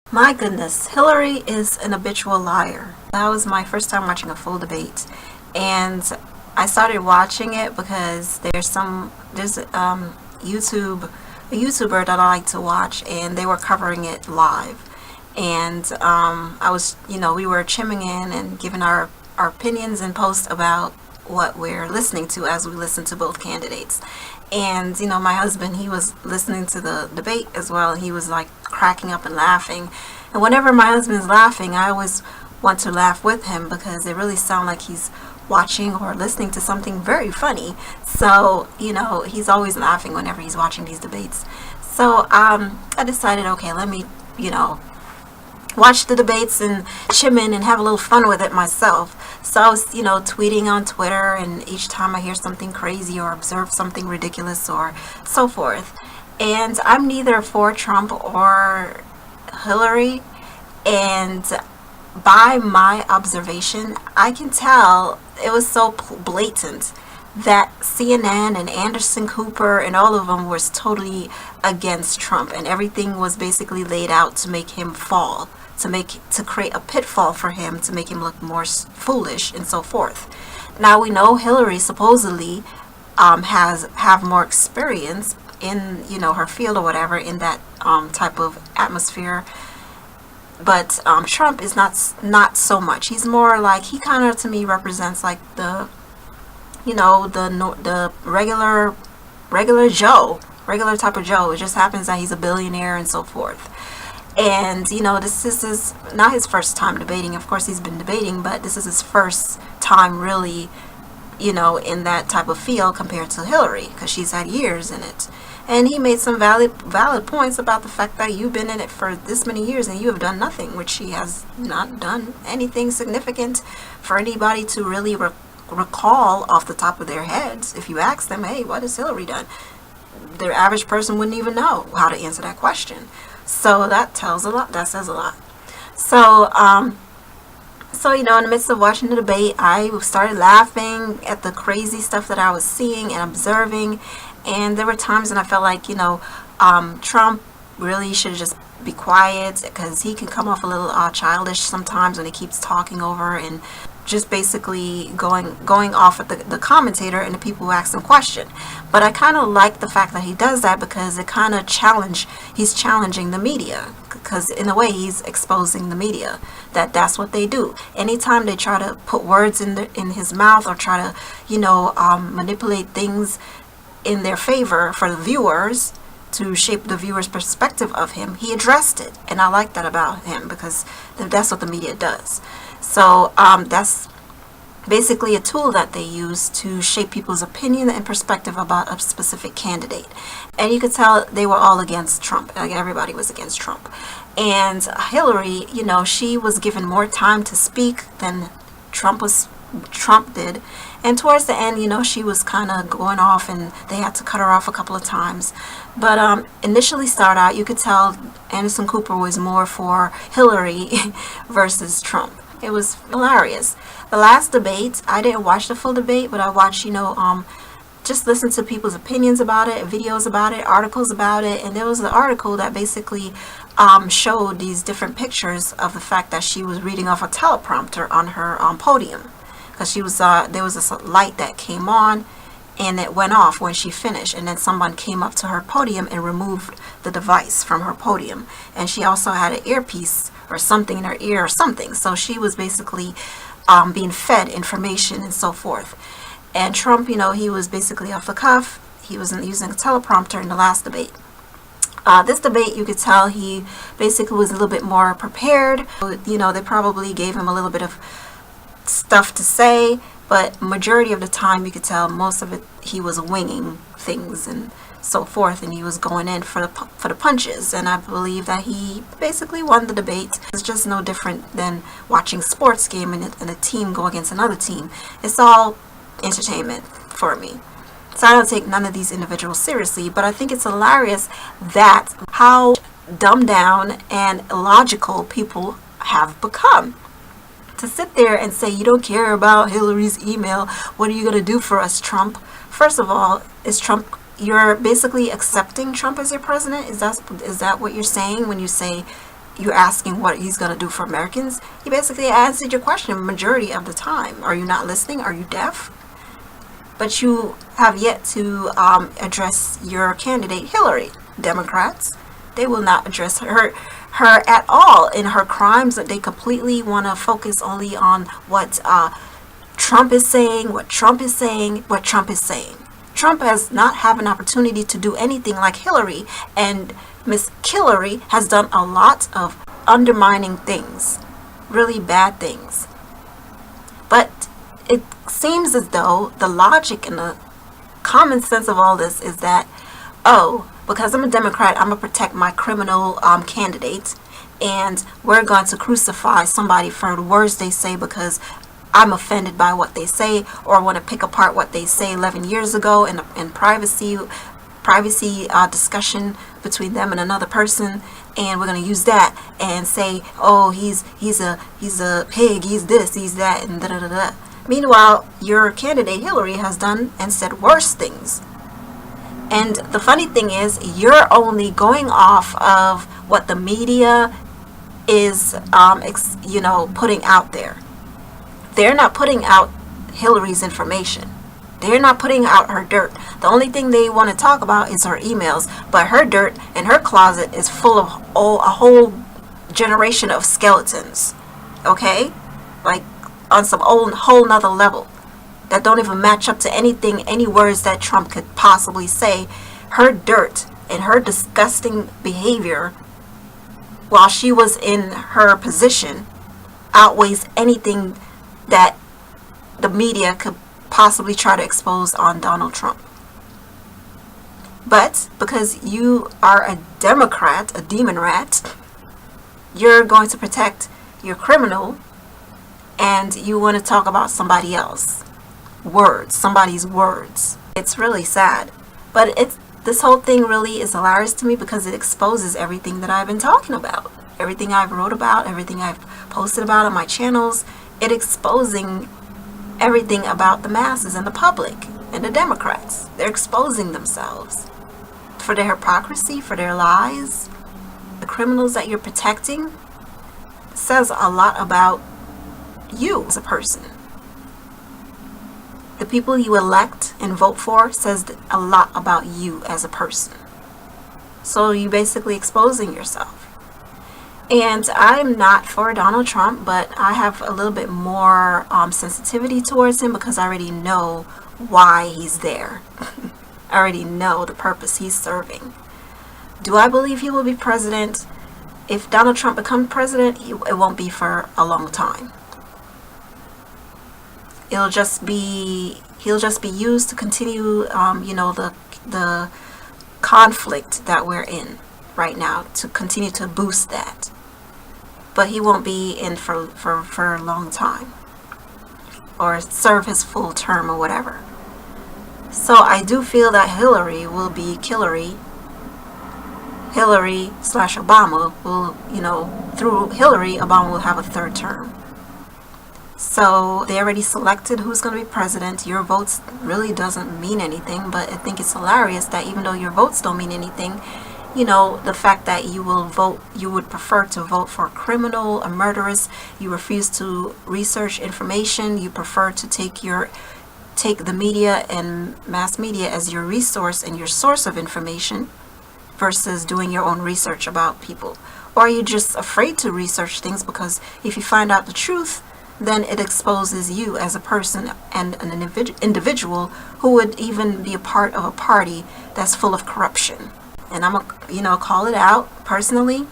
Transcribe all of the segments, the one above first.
My goodness, Hillary is an habitual liar. That was my first time watching a full debate, and I started watching it because there's YouTube a YouTuber that I like to watch, and they were covering it live, and I was we were chiming in and giving our opinions and posts about what we're listening to as we listen to both candidates. And my husband, he was listening to the debate as well, and he was like cracking up and laughing. And whenever my husband's laughing, I always want to laugh with him because it really sounds like he's watching or listening to something very funny. So he's always laughing whenever he's watching these debates. So I decided, okay, let me watch the debates and chime in and have a little fun with it myself. So I was, tweeting on Twitter, and each time I hear something crazy or observe something ridiculous or so forth. And I'm neither for Trump or Hillary, and by my observation, I can tell it was so blatant that CNN and Anderson Cooper and all of them was totally against Trump, and everything was basically laid out to make him fall, to create a pitfall for him, to make him look more foolish and so forth. Now we know Hillary supposedly have more experience in her field or whatever, in that type of atmosphere, but Trump is not so much. He's more like, he kind of to me represents like the the regular Joe, regular type of Joe. It just happens that he's a billionaire and so forth. And this is not his first time debating. Of course, he's been debating, but this is his first time really, in that type of field compared to Hillary, because she's had years in it. And he made some valid points about the fact that you've been in it for this many years and you have done nothing, which she has not done anything significant for anybody to really recall off the top of their heads. If you ask them, hey, what has Hillary done? The average person wouldn't even know how to answer that question. So that tells a lot. That says a lot. So, in the midst of watching the debate, I started laughing at the crazy stuff that I was seeing and observing. And there were times when I felt like, Trump really should just be quiet, because he can come off a little childish sometimes when he keeps talking over and just basically going off at the commentator and the people who ask him question. But I kind of like the fact that he does that, because it kind of he's challenging the media, because in a way he's exposing the media that's what they do. Anytime they try to put words in his mouth or try to manipulate things in their favor for the viewers, to shape the viewer's perspective of him, he addressed it. And I like that about him, because that's what the media does. So that's basically a tool that they use to shape people's opinion and perspective about a specific candidate. And you could tell they were all against Trump. Like, everybody was against Trump. And Hillary, she was given more time to speak than Trump did. And towards the end, she was kind of going off, and they had to cut her off a couple of times. But initially start out, you could tell Anderson Cooper was more for Hillary versus Trump. It was hilarious. The last debate, I didn't watch the full debate, but I watched, just listen to people's opinions about it, videos about it, articles about it. And there was an article that basically showed these different pictures of the fact that she was reading off a teleprompter on her podium. Because there was this light that came on, and it went off when she finished, and then someone came up to her podium and removed the device from her podium. And she also had an earpiece or something in her ear or something. So she was basically being fed information and so forth. And Trump, he was basically off the cuff. He wasn't using a teleprompter in the last debate. This debate, you could tell he basically was a little bit more prepared. They probably gave him a little bit of stuff to say, but majority of the time you could tell most of it he was winging things and so forth, and he was going in for the punches. And I believe that he basically won the debate. It's just no different than watching sports game and a team go against another team. It's all entertainment for me. So I don't take none of these individuals seriously, but I think it's hilarious that how dumbed down and illogical people have become. To sit there and say you don't care about Hillary's email, what are you going to do for us, Trump? First of all, is Trump, you're basically accepting Trump as your president? Is that what you're saying when you say you're asking what he's going to do for Americans. He basically answered your question majority of the time. Are you not listening? Are you deaf? But you have yet to address your candidate, Hillary. Democrats, they will not address her at all in her crimes. That they completely want to focus only on what Trump is saying, what Trump is saying, what Trump is saying. Trump has not had an opportunity to do anything like Hillary, and Miss Hillary has done a lot of undermining things, really bad things. But it seems as though the logic and the common sense of all this is that, oh, because I'm a Democrat, I'm going to protect my criminal candidate, and we're going to crucify somebody for the words they say because I'm offended by what they say, or want to pick apart what they say 11 years ago in privacy discussion between them and another person, and we're going to use that and say, oh, he's a pig, he's this, he's that, and da da da da. Meanwhile, your candidate Hillary has done and said worse things. And the funny thing is, you're only going off of what the media is, putting out there. They're not putting out Hillary's information. They're not putting out her dirt. The only thing they want to talk about is her emails. But her dirt in her closet is full of a whole generation of skeletons. Okay? Like on some whole nother level that don't even match up to anything, any words that Trump could possibly say. Her dirt and her disgusting behavior while she was in her position outweighs anything that the media could possibly try to expose on Donald Trump. But because you are a Democrat, a demon rat, you're going to protect your criminal, and you want to talk about somebody else. Somebody's words. It's really sad. But this whole thing really is hilarious to me because it exposes everything that I've been talking about. Everything I've wrote about, everything I've posted about on my channels. It exposing everything about the masses and the public and the Democrats. They're exposing themselves for their hypocrisy, for their lies. The criminals that you're protecting says a lot about you as a person. The people you elect and vote for says a lot about you as a person. So you're basically exposing yourself. And I'm not for Donald Trump, but I have a little bit more sensitivity towards him because I already know why he's there. I already know the purpose he's serving. Do I believe he will be president? If Donald Trump becomes president, it won't be for a long time. He'll just be used to continue, the conflict that we're in right now, to continue to boost that. But he won't be in for a long time, or serve his full term or whatever. So I do feel that Hillary will be Killery. Hillary/Obama will, through Hillary, Obama will have a third term. So they already selected who's going to be president. Your votes really doesn't mean anything, but I think it's hilarious that even though your votes don't mean anything, the fact that you would prefer to vote for a criminal, a murderess, you refuse to research information, you prefer to take the media and mass media as your resource and your source of information versus doing your own research about people. Or are you just afraid to research things because if you find out the truth, then it exposes you as a person and an individual who would even be a part of a party that's full of corruption. And I'm gonna, call it out personally.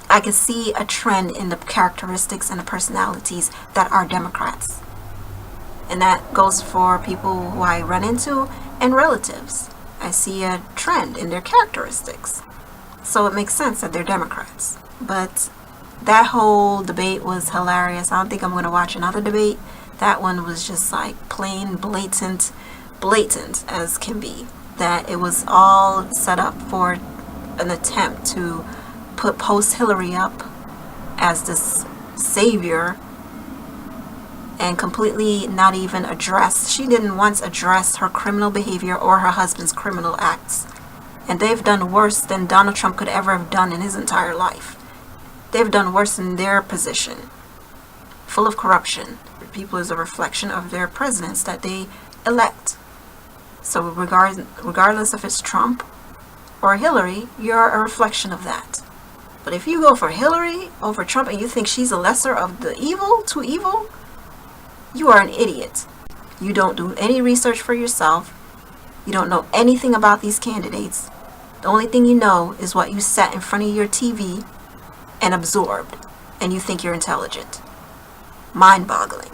I can see a trend in the characteristics and the personalities that are Democrats. And that goes for people who I run into and relatives. I see a trend in their characteristics. So it makes sense that they're Democrats. But that whole debate was hilarious. I don't think I'm going to watch another debate. That one was just like plain blatant as can be. That it was all set up for an attempt to post Hillary up as this savior and completely not even address. She didn't once address her criminal behavior or her husband's criminal acts. And they've done worse than Donald Trump could ever have done in his entire life. They've done worse in their position, full of corruption. People is a reflection of their presidents that they elect. So regardless if it's Trump or Hillary, you're a reflection of that. But if you go for Hillary over Trump and you think she's a lesser of the evil, too evil, you are an idiot. You don't do any research for yourself. You don't know anything about these candidates. The only thing you know is what you sat in front of your TV and absorbed, and you think you're intelligent. Mind-boggling.